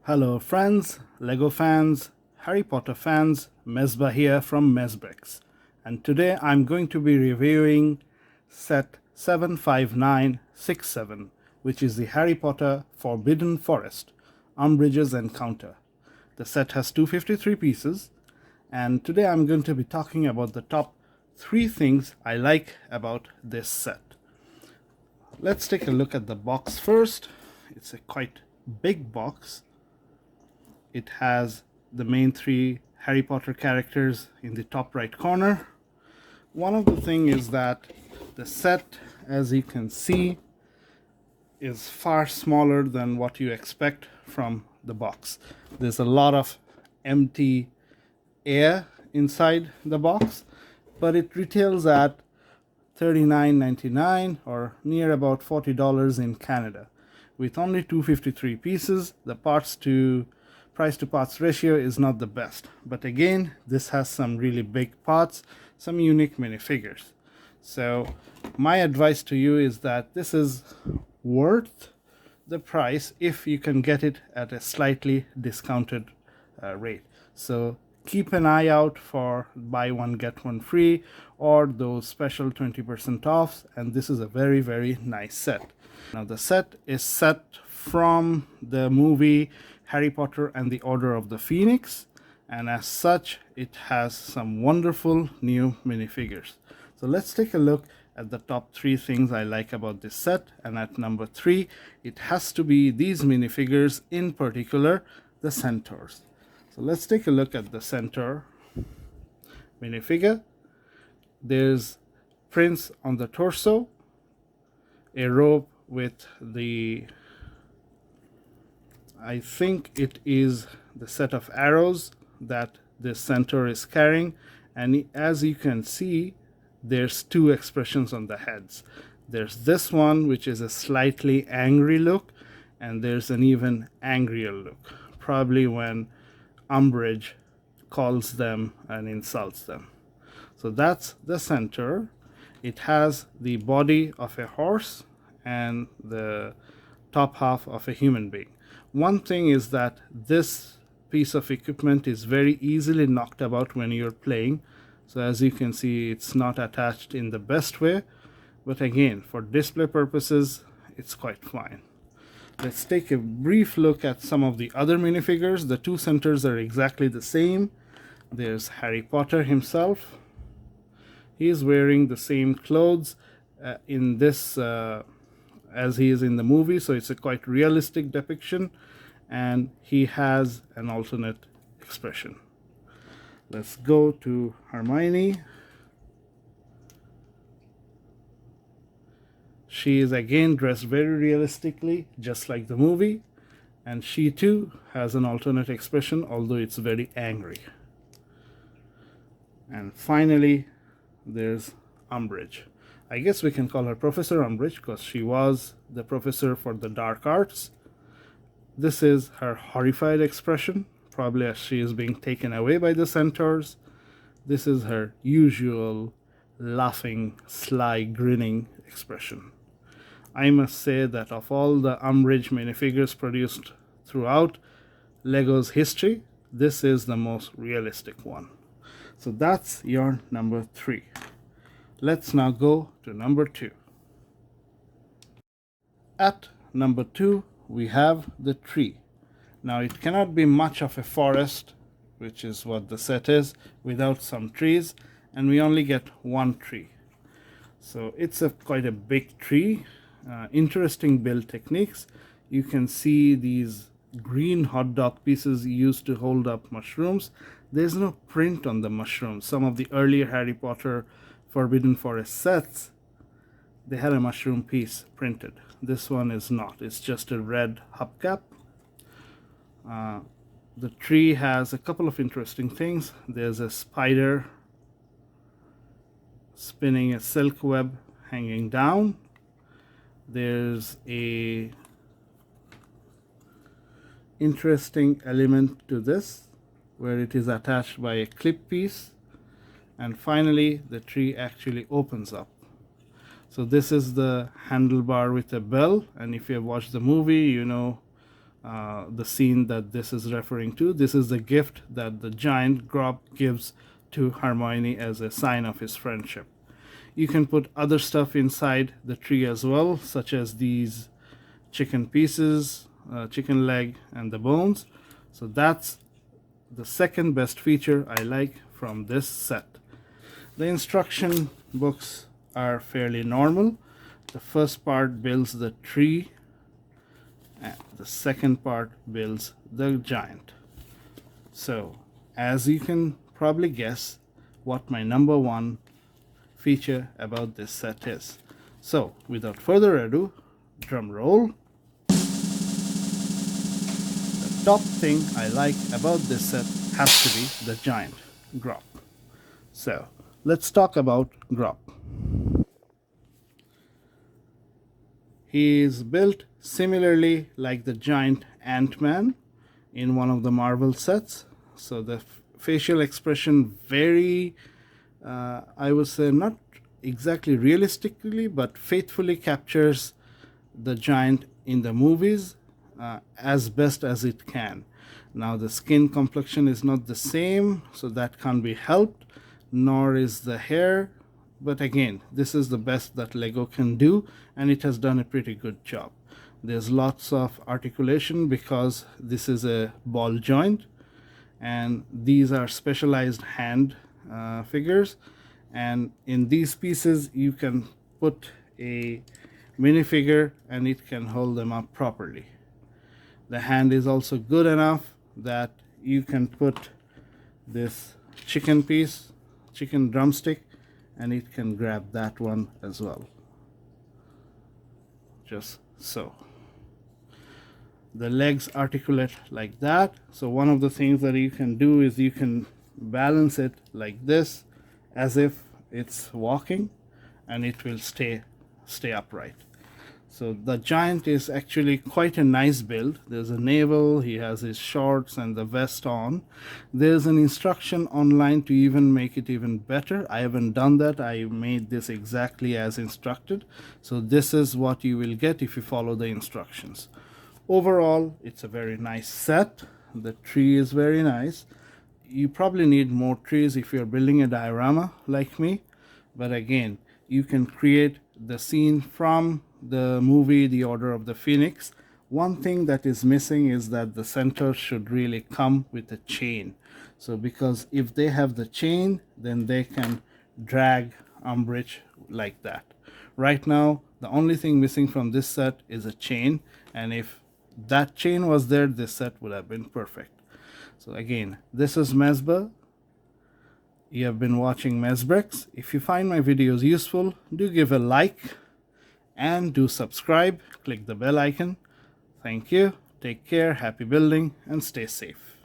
Hello friends, Lego fans, Harry Potter fans, Mesbah here from Mesbricks. And today I'm going to be reviewing set 75967, which is the Harry Potter Forbidden Forest, Umbridge's Encounter. The set has 253 pieces, and today I'm going to be talking about the top 3 things I like about this set. Let's take a look at the box first. It's a quite big box. It has the main 3 Harry Potter characters in the top right corner. One of the things is that the set, as you can see, is far smaller than what you expect from the box. There's a lot of empty air inside the box, but it retails at $39.99 or near about $40 in Canada. With only 253 pieces, the price to parts ratio is not the best. But again, this has some really big parts, some unique minifigures. So my advice to you is that this is worth the price if you can get it at a slightly discounted rate. So keep an eye out for buy one get one free or those special 20% offs, and this is a very, very nice set. Now the set is set from the movie Harry Potter and the Order of the Phoenix, and as such it has some wonderful new minifigures. So let's take a look at the top 3 things I like about this set, and at number 3 it has to be these minifigures, in particular the centaurs. So let's take a look at the centaur minifigure. There's prints on the torso, a rope with the, I think it is the set of arrows that this centaur is carrying, and as you can see, there's 2 expressions on the heads. There's this one, which is a slightly angry look, and there's an even angrier look, probably when Umbridge calls them and insults them. So that's the centaur. It has the body of a horse and the top half of a human being. One thing is that this piece of equipment is very easily knocked about when you're playing. So as you can see, it's not attached in the best way, but again, for display purposes, it's quite fine. Let's take a brief look at some of the other minifigures. The 2 centaurs are exactly the same. There's Harry Potter himself. He is wearing the same clothes in this as he is in the movie, so it's a quite realistic depiction, and he has an alternate expression. Let's go to Hermione. She is again dressed very realistically, just like the movie, and she too has an alternate expression, although it's very angry. And finally, there's Umbridge. I guess we can call her Professor Umbridge because she was the professor for the dark arts. This is her horrified expression, probably as she is being taken away by the centaurs. This is her usual laughing, sly, grinning expression. I must say that of all the Umbridge minifigures produced throughout Lego's history, this is the most realistic one. So that's your number 3. Let's now go to number 2. At number 2, we have the tree. Now it cannot be much of a forest, which is what the set is, without some trees, and we only get 1 tree. So it's quite a big tree. Interesting build techniques. You can see these green hot dog pieces used to hold up mushrooms. There's no print on the mushrooms. Some of the earlier Harry Potter Forbidden Forest sets, they had a mushroom piece printed. This one is not. It's just a red hubcap. The tree has a couple of interesting things. There's a spider spinning a silk web hanging down. There's a interesting element to this where it is attached by a clip piece, and finally the tree actually opens up. So this is the handlebar with a bell, and if you have watched the movie, you know the scene that this is referring to. This is the gift that the giant Grob gives to Hermione as a sign of his friendship. You can put other stuff inside the tree as well, such as these chicken pieces, chicken leg, and the bones. So that's the second best feature I like from this set. The instruction books are fairly normal. The first part builds the tree, and the second part builds the giant. So, as you can probably guess what my number one feature about this set is. So, without further ado, drum roll. The top thing I like about this set has to be the giant Grob. So, let's talk about Grob. He is built similarly like the giant Ant-Man in one of the Marvel sets. So the facial expression very, I would say, not exactly realistically, but faithfully captures the giant in the movies as best as it can. Now the skin complexion is not the same, so that can't be helped, nor is the hair. But again, this is the best that Lego can do, and it has done a pretty good job. There's lots of articulation because this is a ball joint, and these are specialized hand figures. And in these pieces, you can put a minifigure and it can hold them up properly. The hand is also good enough that you can put this chicken piece, chicken drumstick, and it can grab that one as well, just so. The legs articulate like that. So one of the things that you can do is you can balance it like this, as if it's walking, and it will stay upright. So the giant is actually quite a nice build. There's a navel, he has his shorts and the vest on. There's an instruction online to even make it even better. I haven't done that. I made this exactly as instructed. So this is what you will get if you follow the instructions. Overall, it's a very nice set. The tree is very nice. You probably need more trees if you're building a diorama like me. But again, you can create the scene from the movie The Order of the Phoenix. One thing that is missing is that the center should really come with a chain. So because if they have the chain, then they can drag Umbridge like that. Right now, the only thing missing from this set is a chain, and if that chain was there, this set would have been perfect. So again, this is Mesba. You have been watching Mesbricks. If you find my videos useful, do give a like and do subscribe. Click the bell icon. Thank you. Take care. Happy building and stay safe.